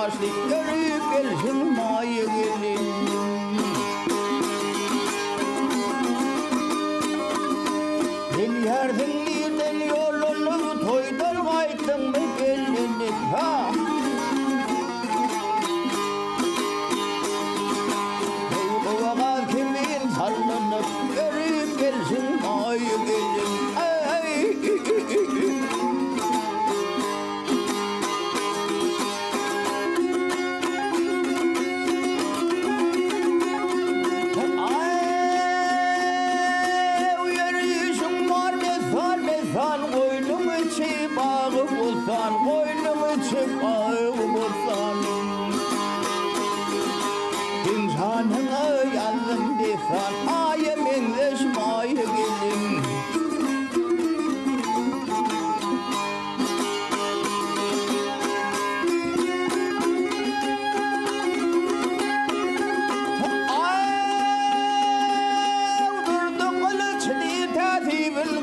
taşlık görüp gelsin mayı gelin. Del yerden giden yolunu toydurmaydın mı gelini ha? Duyguğa kimin sallanıp görüp gelsin mayı gelin. Koynum içi bağı bulsan, koynum içi bağı bulsan. İnsanına yazdım desan, ayemin eşmayı gelin.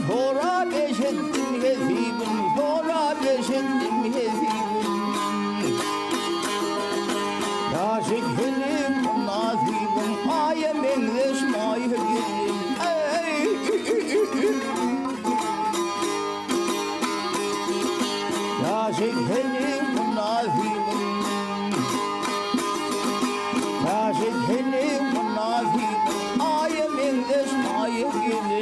Sonra beşettim hezibim, sonra beşettim hezibim. Yaşık helim nasibim, ayemin eşmayı gelin. Yaşık helim nasibim, yaşık helim nasibim, ayemin eşmayı gelin.